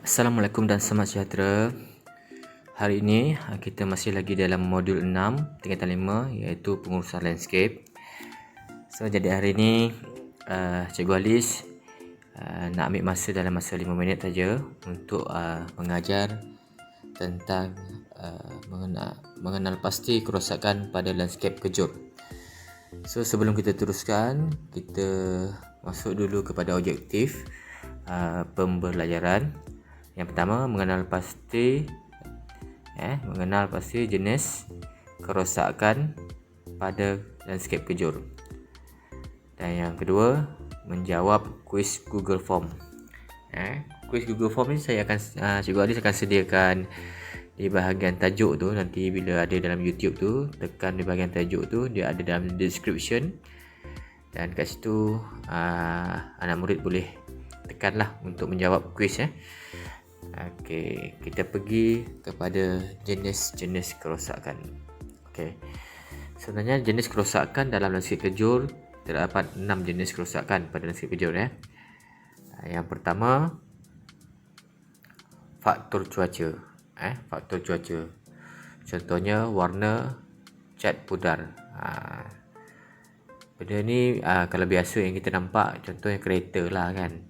Assalamualaikum dan selamat sejahtera. Hari ini kita masih lagi dalam modul 6 tingkatan 5 iaitu pengurusan landscape. So jadi hari ini Cikgu Halis nak ambil masa dalam masa 5 minit saja untuk mengajar tentang mengenal pasti kerosakan pada landscape kejur. So sebelum kita teruskan, kita masuk dulu kepada objektif pembelajaran. Yang pertama, mengenal pasti jenis kerosakan pada landscape kejur. Dan yang kedua, menjawab kuis Google Form. Kuis Google Form ni Cikgu Halis akan sediakan di bahagian tajuk tu. Nanti bila ada dalam YouTube tu, tekan di bahagian tajuk tu, dia ada dalam description. Dan kat situ anak murid boleh tekanlah untuk menjawab kuis. Okey, kita pergi kepada jenis-jenis kerosakan. Okey. Sebenarnya jenis kerosakan dalam landscape kejur terdapat 6 jenis kerosakan pada landscape kejur. Yang pertama, faktor cuaca. Faktor cuaca. Contohnya warna cat pudar. Benda ni kalau biasa yang kita nampak, contohnya kereta lah kan.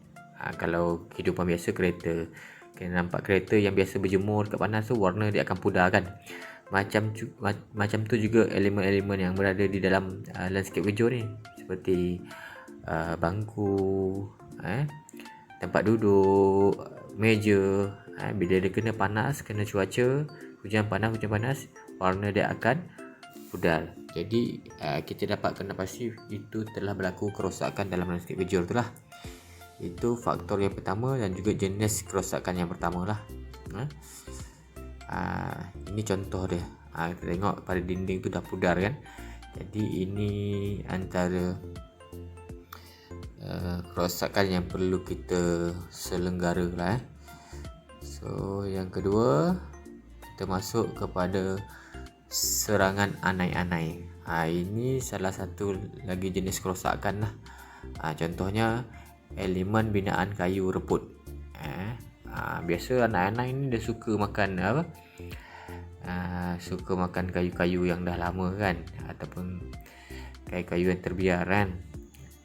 Kalau kehidupan biasa kereta, kita nampak kereta yang biasa berjemur kat panas tu, warna dia akan pudar kan. Macam tu juga elemen-elemen yang berada di dalam landscape kejur ni, seperti bangku, tempat duduk, meja. Bila dia kena panas, kena cuaca, hujan panas, warna dia akan pudar. Jadi kita dapat kena pasti itu telah berlaku kerosakan dalam landscape kejur tu lah. Itu faktor yang pertama dan juga jenis kerosakan yang pertama lah. Ini contoh dia. Kita tengok pada dinding tu dah pudar kan. Jadi ini antara kerosakan yang perlu kita selenggara lah. So yang kedua, kita masuk kepada serangan anai-anai. Ini salah satu lagi jenis kerosakan lah. Contohnya elemen binaan kayu reput. Biasa anak-anak ini dia suka makan suka makan kayu-kayu yang dah lama kan, ataupun kayu-kayu yang terbiar kan.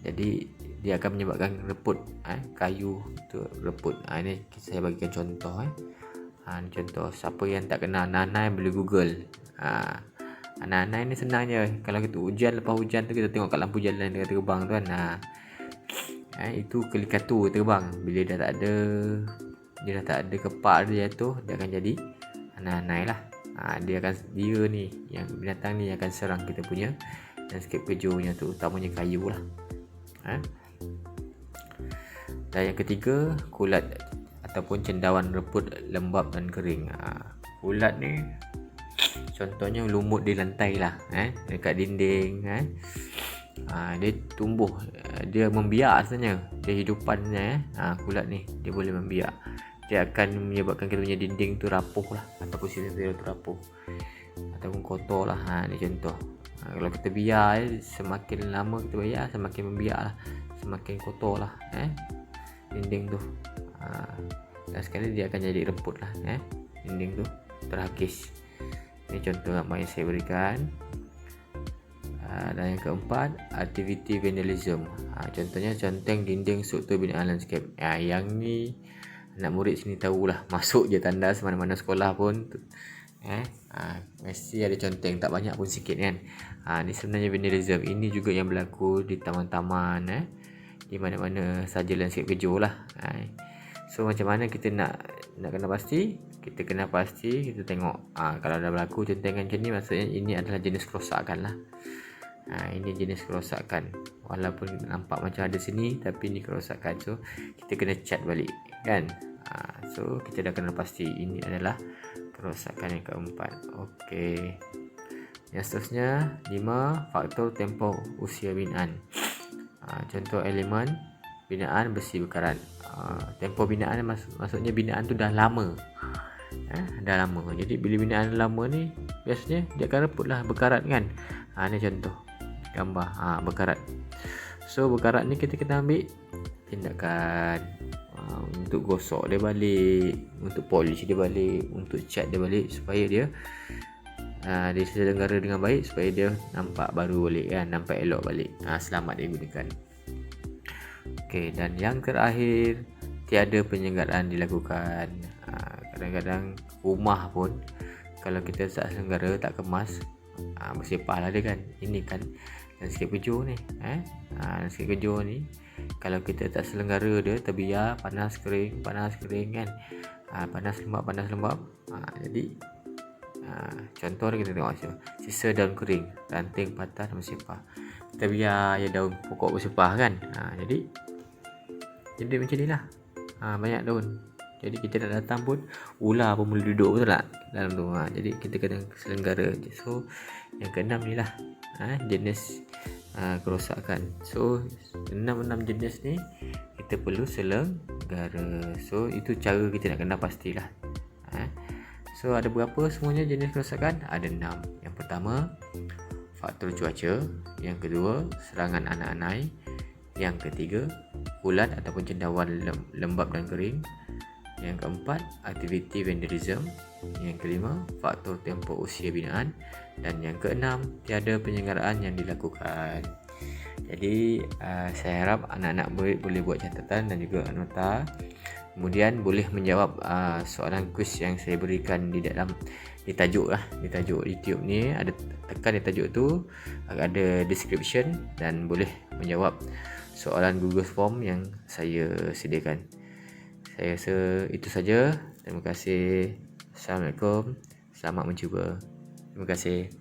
Jadi dia akan menyebabkan reput. Kayu tu reput. Ini saya bagikan contoh. Contoh, siapa yang tak kenal anai boleh Google. Anai ni senang je. Kalau kita hujan, lepas hujan tu kita tengok kat lampu jalan dia terbang tu kan. Itu kelikatu terbang. Bila dia dah tak ada kepak dia jatuh, dia akan jadi anai lah. Dia ni yang binatang ni akan serang kita punya landscape kejurnya tu, utamanya kayu lah. Dan yang ketiga, kulat ataupun cendawan reput lembap dan kering. Kulat ni contohnya lumut di lantai lah, dekat dinding. Dia tumbuh, dia membiak sebenarnya, dia hidupannya. Kulat ni dia boleh membiak, dia akan menyebabkan kita punya dinding tu rapuh lah, ataupun sisi-sisi tu rapuh ataupun kotor lah. Ni contoh. Kalau kita biar, semakin lama kita biar, semakin membiak lah, semakin kotor lah dinding tu. Dan sekali dia akan jadi reput lah, dinding tu terhakis. Ini contoh gambar yang saya berikan. Dan yang keempat, aktiviti vandalism. Contohnya conteng dinding struktur binaan landscape. Yang ni anak murid sini tahulah, masuk je tandas mana-mana sekolah pun mesti ada conteng, tak banyak pun sikit kan. Ni sebenarnya vandalism. Ini juga yang berlaku di taman-taman, di mana-mana saja landscape kejur lah. So macam mana kita nak kena pasti? Kita kena pasti, kita tengok kalau dah berlaku contengan macam ni, maksudnya ini adalah jenis kerosakan lah. Ini jenis kerosakan, walaupun nampak macam ada sini, tapi ini kerosakan. So kita kena cat balik kan. So kita dah kena pasti ini adalah kerosakan yang keempat. Okey, yang seterusnya 5, faktor tempoh usia binaan. Contoh elemen binaan besi berkarat. Tempoh binaan maksudnya binaan tu dah lama. Dah lama. Jadi bila binaan lama ni, biasanya dia akan reput lah, berkarat kan. Ni contoh gambar berkarat. So berkarat ni kita kena ambil tindakan. untuk gosok dia balik, untuk polish dia balik, untuk cat dia balik, supaya dia diselenggara dengan baik, supaya dia nampak baru balik kan, nampak elok balik. Selamat dia gunakan. Okey, dan yang terakhir, tiada penyelenggaraan dilakukan. Kadang-kadang rumah pun kalau kita tak selenggara, tak kemas, bersepah lah dia kan. Ini kan landscape kejur ni, landscape kejur ni kalau kita tak selenggara dia, terbiar panas kering kan, panas lembab, jadi contoh kita tengok sisa daun kering, ranting patah dan bersepah, kita biar daun pokok bersepah kan, jadi macam ni lah. Banyak daun, jadi kita nak datang pun ular pun boleh duduk, betul tak, dalam tu. Jadi kita kena selenggara. So yang keenam ni lah, jenis kerosakan. So 6 jenis ni kita perlu selenggara. So itu cara kita nak kenal pastilah. So ada berapa semuanya jenis kerosakan? Ada 6. Yang pertama, faktor cuaca. Yang kedua, serangan anak-anai. Yang ketiga, ulat ataupun cendawan lembap dan kering. Yang keempat, aktiviti vandalism. Yang kelima, faktor tempoh usia binaan. Dan yang keenam, tiada penyelenggaraan yang dilakukan. Jadi saya harap anak-anak murid boleh buat catatan dan juga nota. Kemudian boleh menjawab soalan kuis yang saya berikan di tajuk YouTube ni. Ada tekan di tajuk tu, ada description, dan boleh menjawab soalan Google Form yang saya sediakan. Saya rasa itu saja. Terima kasih. Assalamualaikum. Selamat mencuba. Terima kasih.